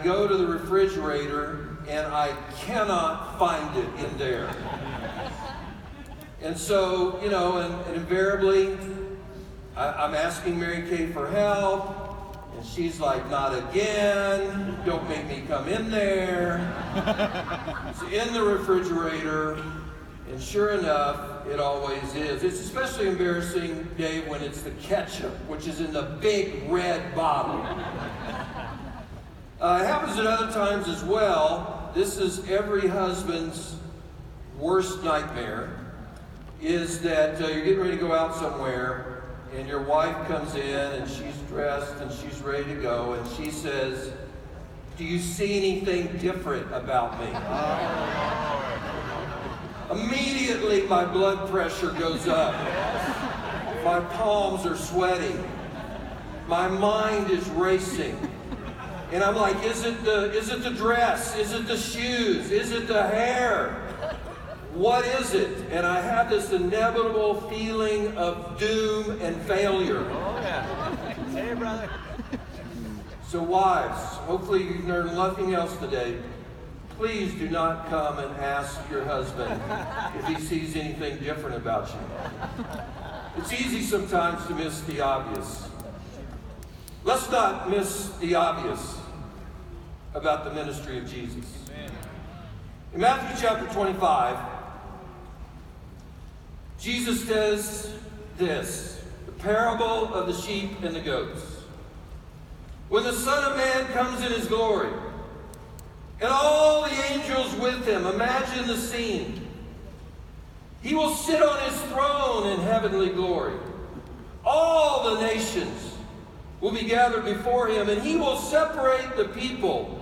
go to the refrigerator and I cannot find it in there. And so, you know, and invariably, I'm asking Mary Kay for help, and she's like, not again, don't make me come in there. It's in the refrigerator, and sure enough, it always is. It's especially embarrassing, Dave, when it's the ketchup, which is in the big red bottle. It happens at other times as well. This is every husband's worst nightmare, is that you're getting ready to go out somewhere, and your wife comes in, and she's dressed, and she's ready to go, and she says, do you see anything different about me? Immediately, my blood pressure goes up. My palms are sweaty. My mind is racing. And I'm like, is it the dress? Is it the shoes? Is it the hair? What is it? And I have this inevitable feeling of doom and failure. Oh, yeah. Hey, brother. So wives, hopefully you've learned nothing else today. Please do not come and ask your husband if he sees anything different about you. It's easy sometimes to miss the obvious. Let's not miss the obvious about the ministry of Jesus. In Matthew chapter 25, Jesus says this, the parable of the sheep and the goats. When the Son of Man comes in his glory, and all the angels with him, imagine the scene. He will sit on his throne in heavenly glory. All the nations will be gathered before him, and he will separate the people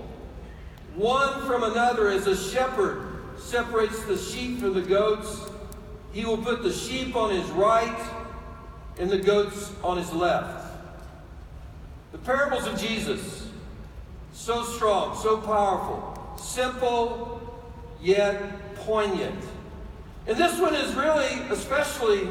one from another as a shepherd separates the sheep from the goats. He will put the sheep on his right and the goats on his left. The parables of Jesus, so strong, so powerful, simple, yet poignant. And this one is really especially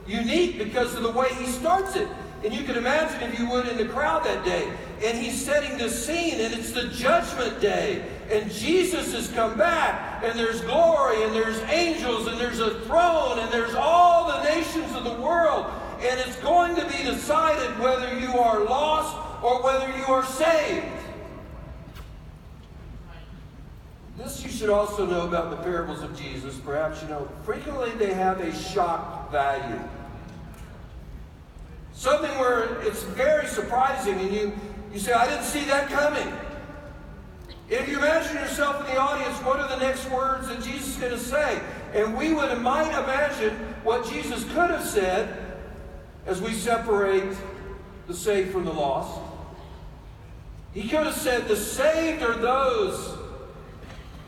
unique because of the way he starts it. And you can imagine, if you would, in the crowd that day. And he's setting the scene, and it's the judgment day. And Jesus has come back, and there's glory, and there's angels, and there's a throne, and there's all the nations of the world. And it's going to be decided whether you are lost or whether you are saved. This you should also know about the parables of Jesus. Perhaps you know, frequently they have a shock value. Something where it's very surprising, and you say, I didn't see that coming. If you imagine yourself in the audience, what are the next words that Jesus is going to say? And we might imagine what Jesus could have said as we separate the saved from the lost. He could have said, the saved are those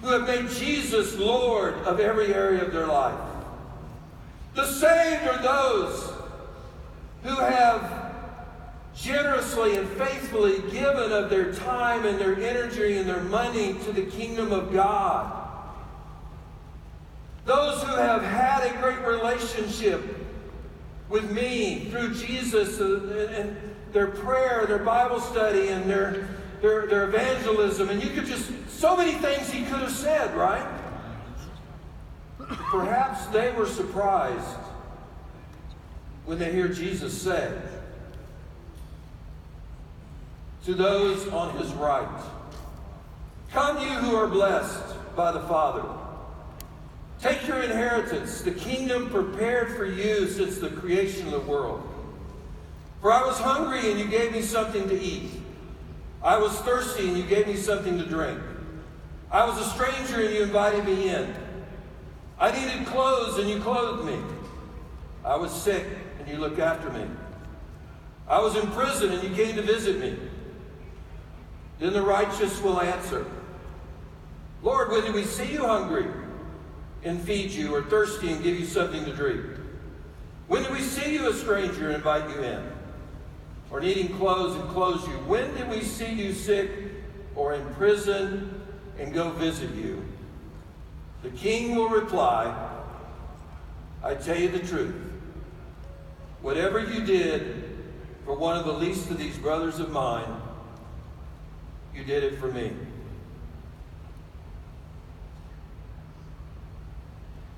who have made Jesus Lord of every area of their life. The saved are those who have generously and faithfully given of their time and their energy and their money to the kingdom of God. Those who have had a great relationship with me through Jesus and their prayer, their Bible study, and their evangelism. And you could just, so many things he could have said, right? Perhaps they were surprised when they hear Jesus say to those on his right, come you who are blessed by the Father. Take your inheritance, the kingdom prepared for you since the creation of the world. For I was hungry and you gave me something to eat. I was thirsty and you gave me something to drink. I was a stranger and you invited me in. I needed clothes and you clothed me. I was sick and you looked after me. I was in prison and you came to visit me. Then the righteous will answer, Lord, when did we see you hungry and feed you, or thirsty and give you something to drink? When did we see you a stranger and invite you in, or needing clothes and clothe you? When did we see you sick or in prison and go visit you? The king will reply, I tell you the truth. Whatever you did for one of the least of these brothers of mine, You did it for me.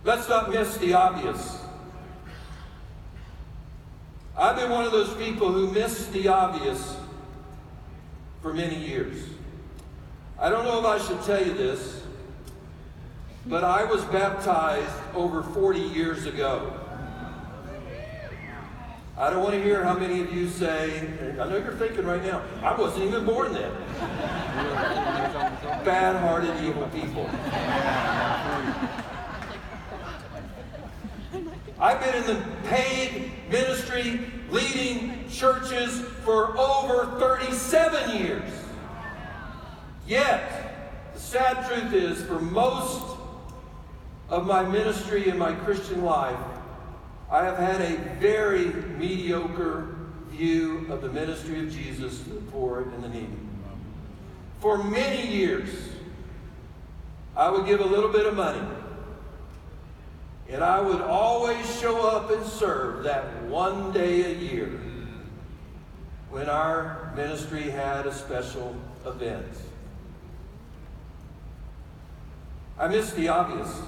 Let's not miss the obvious. I've been one of those people who missed the obvious for many years. I don't know if I should tell you this, but I was baptized over 40 years ago. I don't want to hear how many of you say, I know you're thinking right now, I wasn't even born then. Bad-hearted, evil people. I've been in the paid ministry, leading churches for over 37 years. Yet, the sad truth is, for most of my ministry and my Christian life, I have had a very mediocre view of the ministry of Jesus to the poor and the needy. For many years, I would give a little bit of money, and I would always show up and serve that one day a year when our ministry had a special event. I missed the obvious.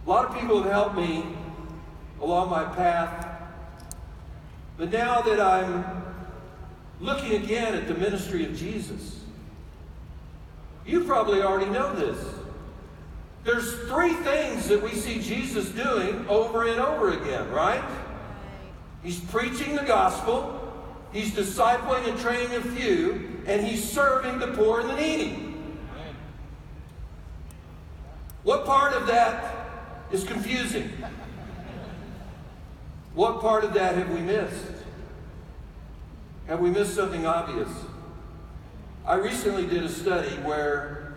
A lot of people have helped me along my path, but now that I'm looking again at the ministry of Jesus, you probably already know this. There's three things that we see Jesus doing over and over again, right? He's preaching the gospel, he's discipling and training a few, and he's serving the poor and the needy. What part of that is confusing? What part of that have we missed? Have we missed something obvious? I recently did a study where,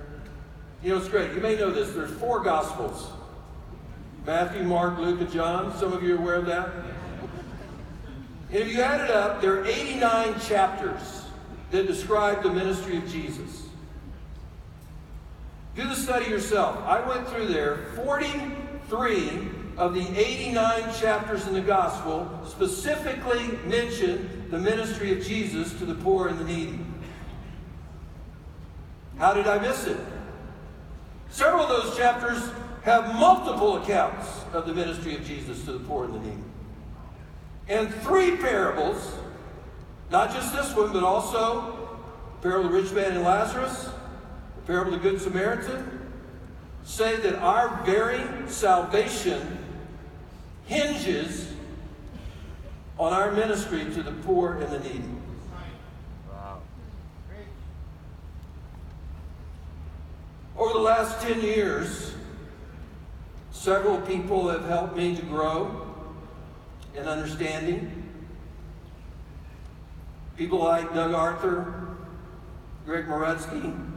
it's great. You may know this. There's 4 Gospels. Matthew, Mark, Luke, and John. Some of you are aware of that. And if you add it up, there are 89 chapters that describe the ministry of Jesus. Do the study yourself. I went through there. 43 of the 89 chapters in the Gospel specifically mention the ministry of Jesus to the poor and the needy. How did I miss it? Several of those chapters have multiple accounts of the ministry of Jesus to the poor and the needy. And 3 parables, not just this one, but also the parable of the rich man and Lazarus, the parable of the Good Samaritan, say that our very salvation hinges on our ministry to the poor and the needy. Wow. Over the last 10 years, several people have helped me to grow in understanding. People like Doug Arthur, Greg Moretsky,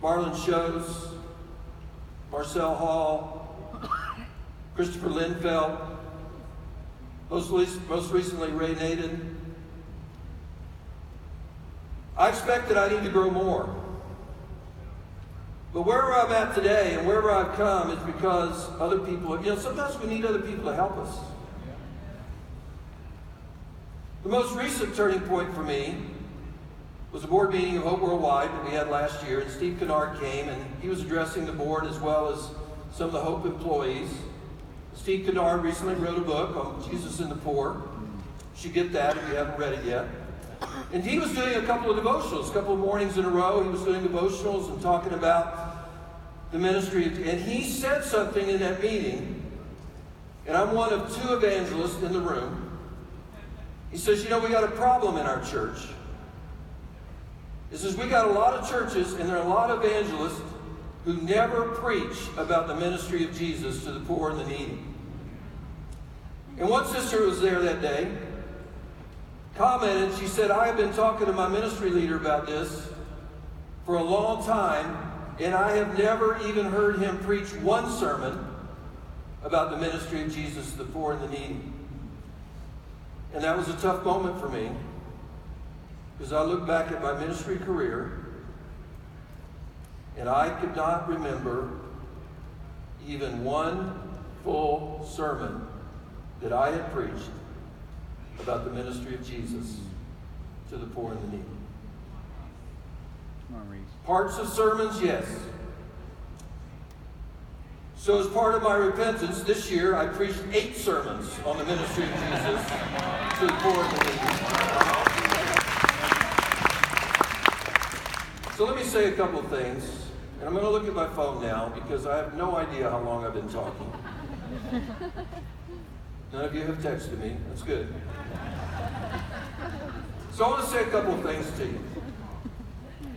Marlon Shows, Marcel Hall, Christopher Linfeld, most recently Ray Neyland. I expect that I need to grow more. But wherever I'm at today and wherever I've come is because other people, sometimes we need other people to help us. The most recent turning point for me was a board meeting of Hope Worldwide that we had last year, and Steve Kennard came, and he was addressing the board as well as some of the Hope employees. Steve Kennard recently wrote a book on Jesus and the Poor. You should get that if you haven't read it yet. And he was doing a couple of devotionals, a couple of mornings in a row. He was doing devotionals and talking about the ministry. And he said something in that meeting, and I'm one of 2 evangelists in the room. He says, we got a problem in our church. He says, we got a lot of churches, and there are a lot of evangelists who never preach about the ministry of Jesus to the poor and the needy. And one sister who was there that day commented, she said, I have been talking to my ministry leader about this for a long time, and I have never even heard him preach one sermon about the ministry of Jesus to the poor and the needy. And that was a tough moment for me, because I look back at my ministry career, and I could not remember even one full sermon that I had preached about the ministry of Jesus to the poor and the needy. Come on, Reese. Parts of sermons, yes. So as part of my repentance, this year I preached 8 sermons on the ministry of Jesus to the poor and the needy. So let me say a couple of things. And I'm going to look at my phone now because I have no idea how long I've been talking. None of you have texted me. That's good. So I want to say a couple of things to you.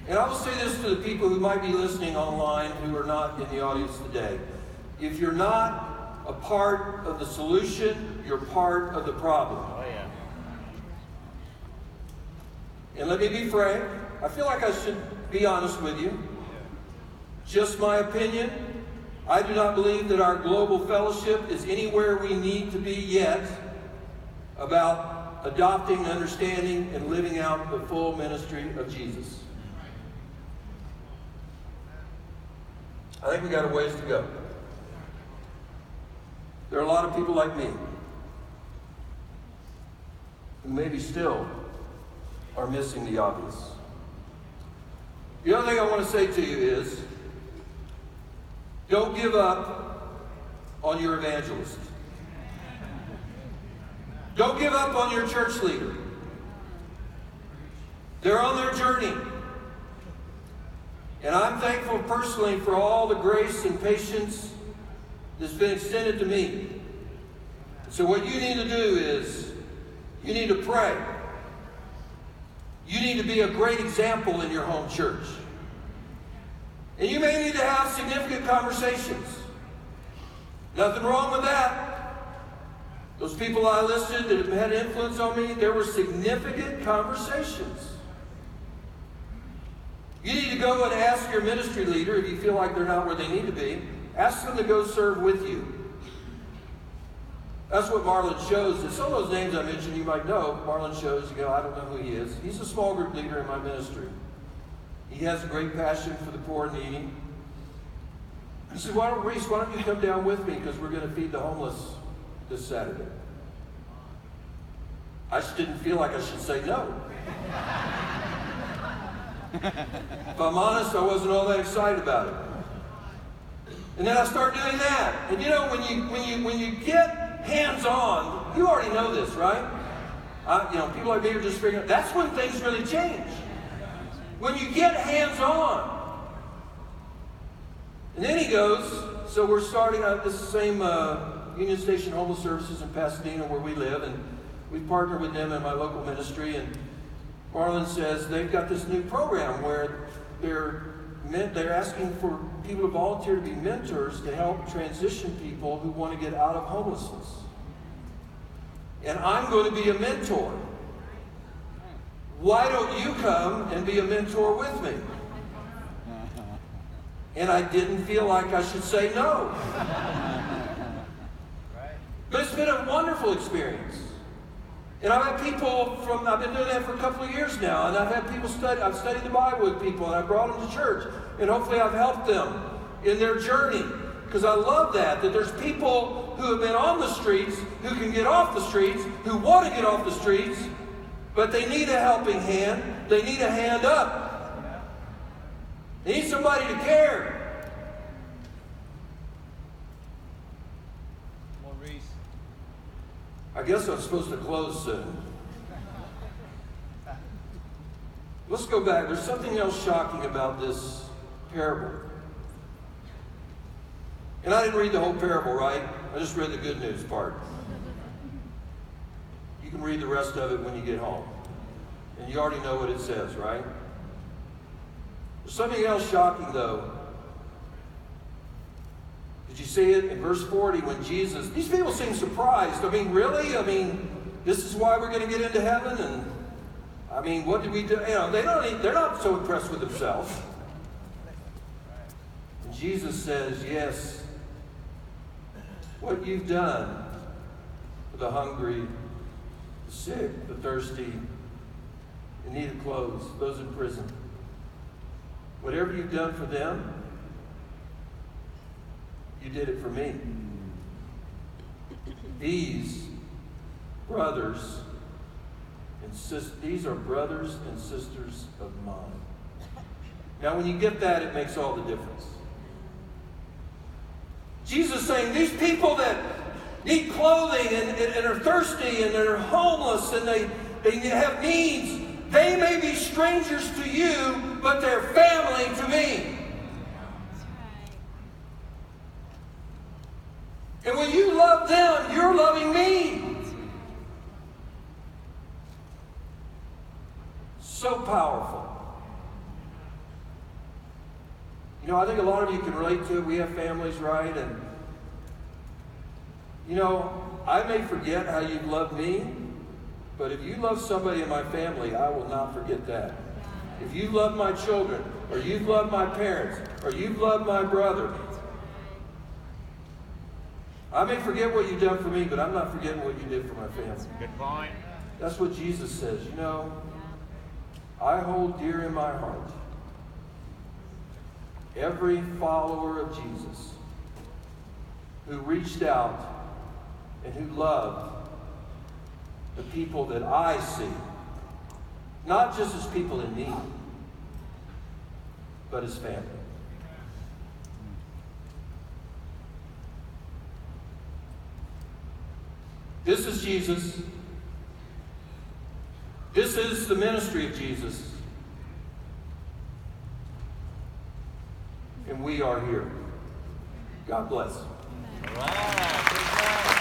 And I will say this to the people who might be listening online who are not in the audience today. If you're not a part of the solution, you're part of the problem. Oh, yeah. And let me be frank. I feel like I should be honest with you. Just my opinion. I do not believe that our global fellowship is anywhere we need to be yet about adopting, understanding, and living out the full ministry of Jesus. I think we got a ways to go. There are a lot of people like me who maybe still are missing the obvious. The other thing I want to say to you is, don't give up on your evangelist. Don't give up on your church leader. They're on their journey. And I'm thankful personally for all the grace and patience that's been extended to me. So what you need to do is, you need to pray. You need to be a great example in your home church. And you may need to have significant conversations. Nothing wrong with that. Those people I listed that have had influence on me, there were significant conversations. You need to go and ask your ministry leader, if you feel like they're not where they need to be, ask them to go serve with you. That's what Marlon shows. And some of those names I mentioned you might know. Marlon shows, you go, I don't know who he is. He's a small group leader in my ministry. He has a great passion for the poor and needy. He said, Reese, why don't you come down with me because we're going to feed the homeless this Saturday. I just didn't feel like I should say no. If I'm honest, I wasn't all that excited about it. And then I started doing that. And you know, when you get hands-on, you already know this, right? People like me are just figuring out, that's when things really change. When you get hands-on. And then he goes, so we're starting out this same Union Station Homeless Services in Pasadena where we live, and we partner with them in my local ministry, and Marlon says they've got this new program where they're asking for people to volunteer to be mentors to help transition people who want to get out of homelessness. And I'm going to be a mentor. Why don't you come and be a mentor with me? And I didn't feel like I should say no. But it's been a wonderful experience. And I've had people I've been doing that for a couple of years now, and I've had people I've studied the Bible with people, and I brought them to church, and hopefully I've helped them in their journey. Because I love that there's people who have been on the streets, who can get off the streets, who want to get off the streets, but they need a helping hand. They need a hand up. They need somebody to care. Well, Reese. I guess I'm supposed to close soon. Let's go back. There's something else shocking about this parable. And I didn't read the whole parable, right? I just read the good news part. You can read the rest of it when you get home. And you already know what it says, right? There's something else shocking, though. Did you see it in verse 40 when Jesus... These people seem surprised. I mean, really? I mean, this is why we're going to get into heaven? And, I mean, what did we do? You know, they're not so impressed with themselves. And Jesus says, yes, what you've done for the hungry, the sick, the thirsty, in need of clothes, those in prison, whatever you've done for them, you did it for me. These brothers These are brothers and sisters of mine. Now, when you get that, it makes all the difference. Jesus is saying, these people that need clothing and are thirsty and they're homeless and they have needs, they may be strangers to you, but they're family to me. And when you love them, you're loving me. So powerful. You know, I think a lot of you can relate to it. We have families, right? And, you know, I may forget how you've loved me, but if you love somebody in my family, I will not forget that. If you love my children, or you've loved my parents, or you've loved my brother, I may forget what you've done for me, but I'm not forgetting what you did for my family. Good point. That's what Jesus says. You know, I hold dear in my heart every follower of Jesus who reached out and who loved the people that I see, not just as people in need, but as family. This is Jesus. This is the ministry of Jesus. And we are here. God bless. Wow.